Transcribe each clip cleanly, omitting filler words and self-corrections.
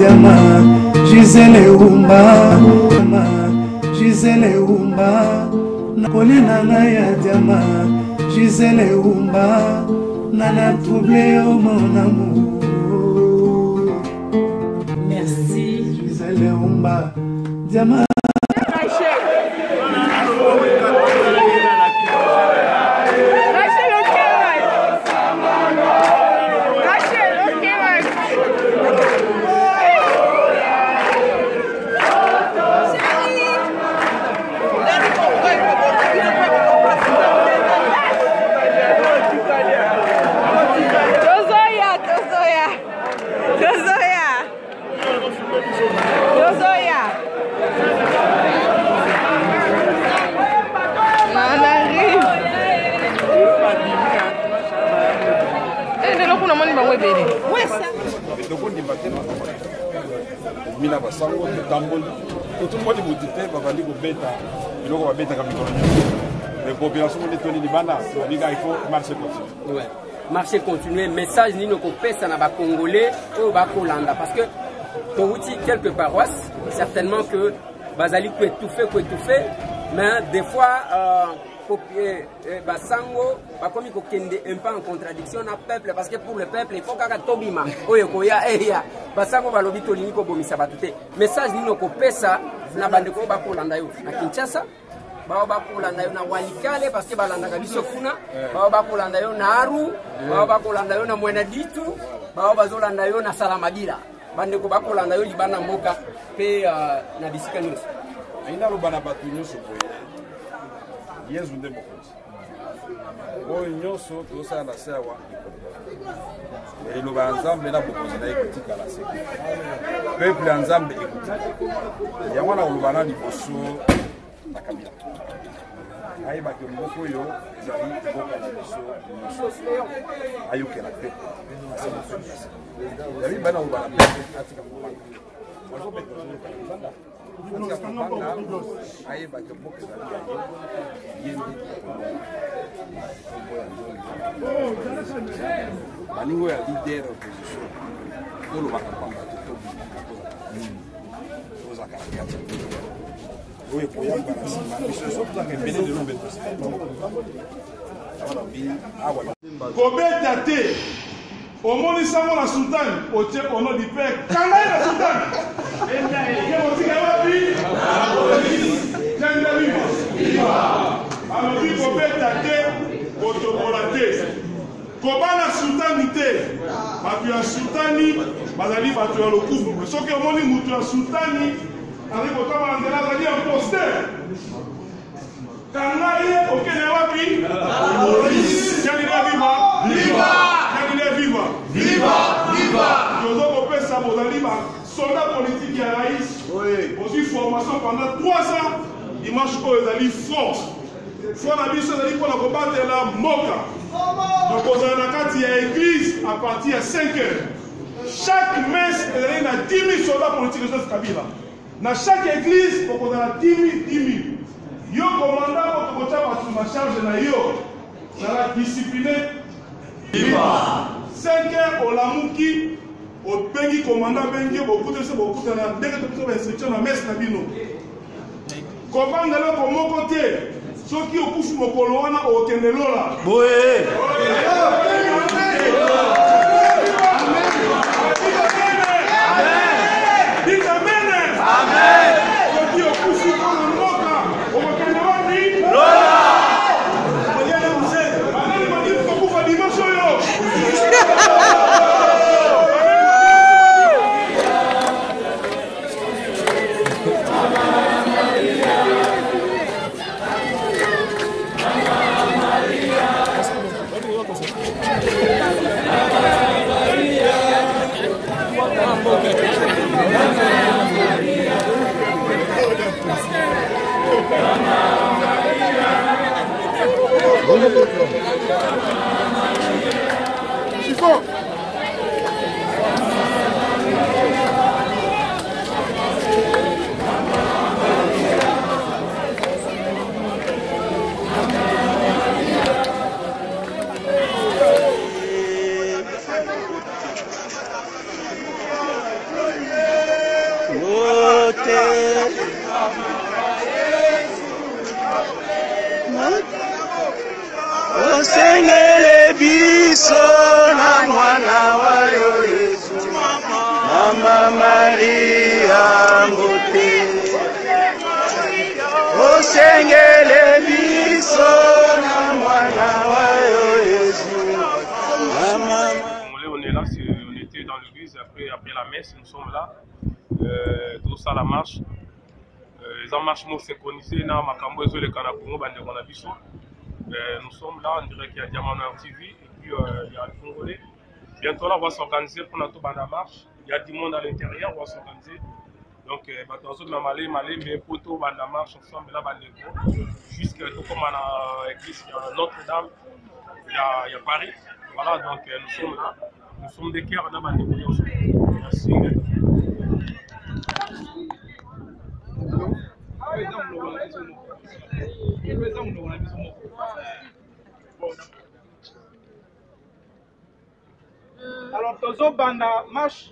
diama Gisele Umba Gisele Umba Kolena na ya diama Gisele Umba Nana troublé au mon amour. Merci Gisele Umba diama Mina basango tamboli tout le monde modité bavandi ko beta biloko ba beta ka mikolo mais population de toni libana il faut marcher continuer. Ouais, marcher continuer, message ni ko pesa na ba congolais ou ba kolanda parce que touti quelques paroisses certainement que bazali ko étouffer mais des fois copier basango bakomi ko kende un peu en contradiction na peuple parce que pour le peuple il faut kaka tobima oyo koya eya basango balobi to liniko bomisa batute message nino ko pesa na bandeko ba kolanda yo na Kinshasa ba kolanda yo na Walikale parce que balanda ka biso kuna ba kolanda yo na Aru ba kolanda yo na Mwena Ditu ba bazolanda yo na Salamadira bandeko ba kolanda yo libana mboka pe na bisika nyonso aina lobana batu nyonso boye Yesu nde mokonzi oyo nyonso tozosala na se awa eloba ya nzambe na bokonzi na ye kotikala se peuple ya nzambe ekotika yango wana koloba na liboso na kabila ayebaki mboka oyo ezali mboka na biso nyonso ayokela peuple yabi bana koloba na peuple atika kobanga bazobeta ayebaki mboka ezali yaye baningo ya leader opposition olobaka pamba tozaka na kati oyo ekoyamba na nsima biso tozaka ebele lelo mbe kobeta te omoni sango na sultane otie ono di pe kangai na sultane otika wapi jenda viva alobi kobeta te kotobola te kobana sultani te bato ya sultani bazali bato ya lokumu soki omoni mutu ya sultani azali kotambola nzela azali imposteur kanga ye okende wapi tozo kopesa bozali basoldat politique ya rais ozwi formation pendant 3 ans dimanche oyo ezali force foi na biso ezali mpona kobatela mboka tokozala na kati ya église à partir ya 5 heures chaque messe ezali na 10 000 soldats politiques Joseph Kabila na chaque église okozala 10 000 yo komanda okokotya bato na charge na yo zala discipliné 5 heures olamuki obengi komanda bengi yo bokutana ndenge tobiso bainstruction na messe na bino kobanga eloko moko te soki okufi mokolo wana okende lola boye soki okufi mpona mboka okokende wapi lola okokufa dimanche oyo Chico! Osengele biso na mwana wa Yesu Mama Maria Mbote Osengele biso na mwana wa Yesu Mama. On est là, on était dans l'église après la messe, nous sommes là. Tout ça la marche. Les en marche synchronisés na makambo ezo le Kanakongo bande on a biso. Nous sommes là, on dirait qu'il y a Diamant TV et puis il y a le Congolais. Bientôt là, on va s'organiser pour notre bande à marche. Il y a du monde à l'intérieur, on va s'organiser. Donc, on va aller, mais pour tout bande à marche ensemble, là, jusqu'à tout comme à l'église, il y a Notre-Dame, il y a Paris. Voilà, donc nous sommes là. Nous sommes des cœurs dans bande ensemble. Merci. Alors, Tozo Banda marche,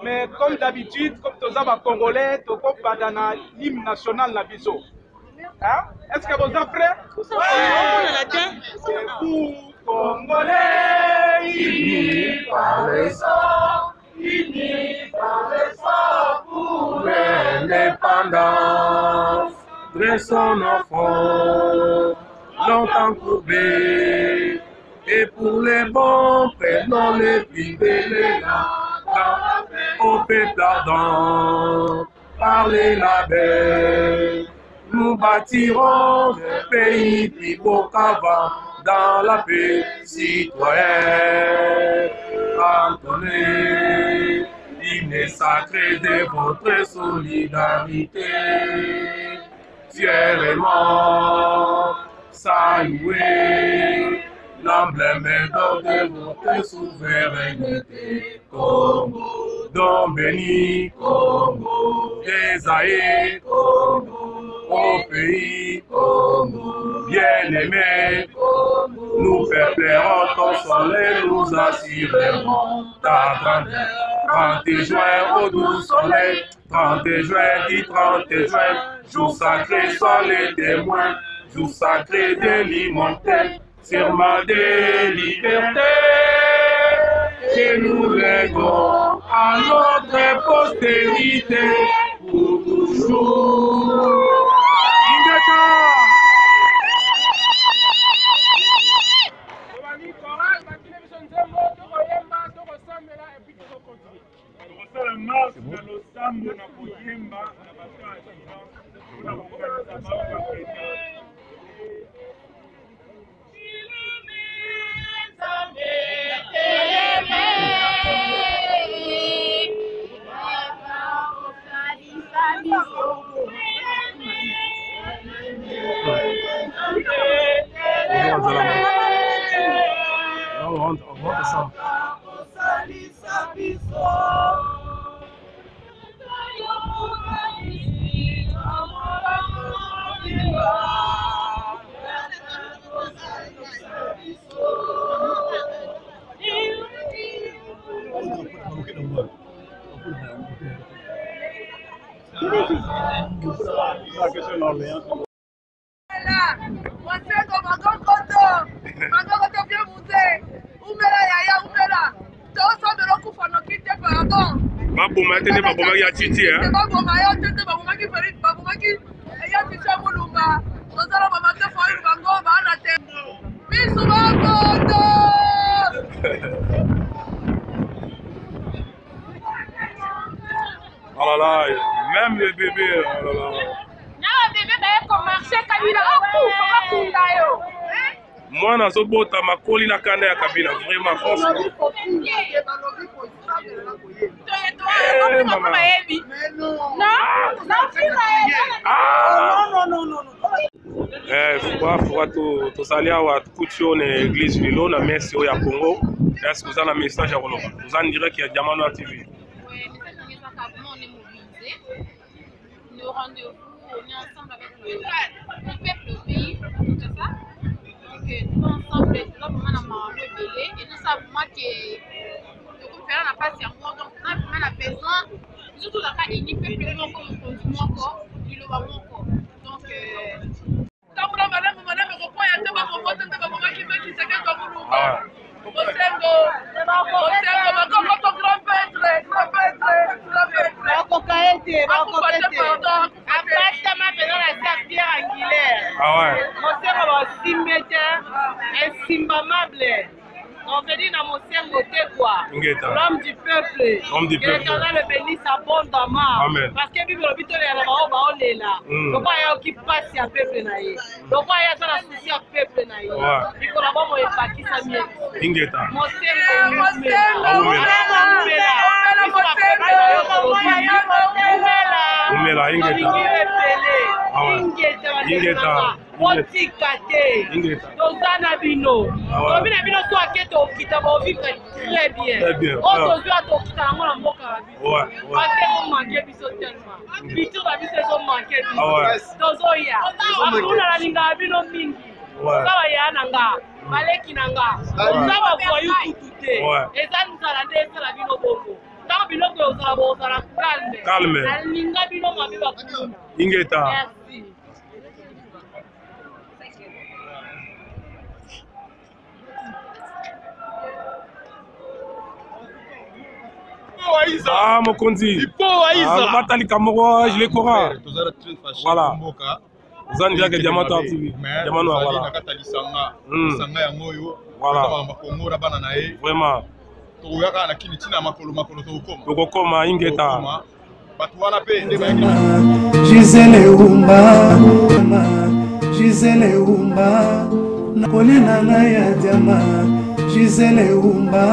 mais comme d'habitude, comme Tozo Congolais, Tozo Banda l'hymne national na biso. Hein? Est-ce que vous êtes prêts? Vous, Congolais, unis par le sang, unis par le sang pour l'indépendance. Dressons nos fronts, longtemps courbés. Et pour les bons, prenons les privilèges au peuple ardent, parlez la paix. Nous bâtirons un pays plus beau qu'avant, dans la paix citoyenne. Entonnez l'hymne sacré de votre solidarité. Fièrement saluez l'emblème d'or de votre souveraineté. Congo, don béni, Congo, désaillé, Congo, au pays, Congo, bien-aimé, Congo, nous peuplérons ton soleil, nous assurerons ta grandeur. 30 juin au doux soleil, 30 juin, dit 30 juin, jour sacré, sois les témoins, jour sacré de l'immortel. Serment de liberté que nous léguons à notre postérité pour toujours. Oh là là, même le bébé, oh là là. Moi, na zobota makoli na kanda ya kabila, vraiment franchement. Faut to salia wa tukutio na église lilo na messe ya Congo. Est-ce que vous avez un message à Roloba? Vous en direz qu'il y a Diamant TV. Nos rendez-vous, on est ensemble avec le peuple, le pays, tout ça. Donc nous ensemble, nous avons vraiment le délai et nous savons que le gouvernement n'a pas servi, donc nous avons besoin surtout la cas ini peuple moko mokonzi moko liloba moko donc tambula madame kopoya te bakovote te bakomaki mekiseke tokuluka Osengo bakoko grand peintre bakokaete apatama pena na sa Pierre Angulaire mosengo basimbe te insimbamable on veut dire dans mon cerveau quoi l'homme du peuple que l'éternel le bénisse abondamment parce que Bible obito le la ba o le la donc ya qui passe à peuple na ye donc ya ça la souci à peuple na ye il ko la ba mo e pakisa mie ingeta mon cerveau umela ingeta Otikate, Dozana Bino, Domina Bino soit quête au Kitabo vivre très bien. Aujourd'hui, à ton Kitabo, la Moka, parce que vous manquez Biso tellement. Biso la Biso sont manqués. Dozoya, Abuna la Linga Bino Mingi, Sawa Yananga, Maleki Nanga, Sawa Voyou Touté, et ça nous a la déesse la Bino Bobo. Tant Bino que vous avez calme. La Linga Bino Mabiba Kuna. Ingeta. Merci. Ah, Mokonzi. Batali Kamoro, je les courant. Voilà. Vous avez déjà que Diamant TV. Diamant Noir, voilà. Voilà. Vraiment. Tokokoma ingeta. Gisele Umba, Nakolena na ya Diama. Gisele Umba,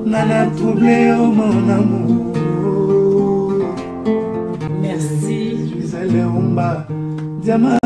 Nana troublé au mon amour. Merci. Gisele Umba, Diama.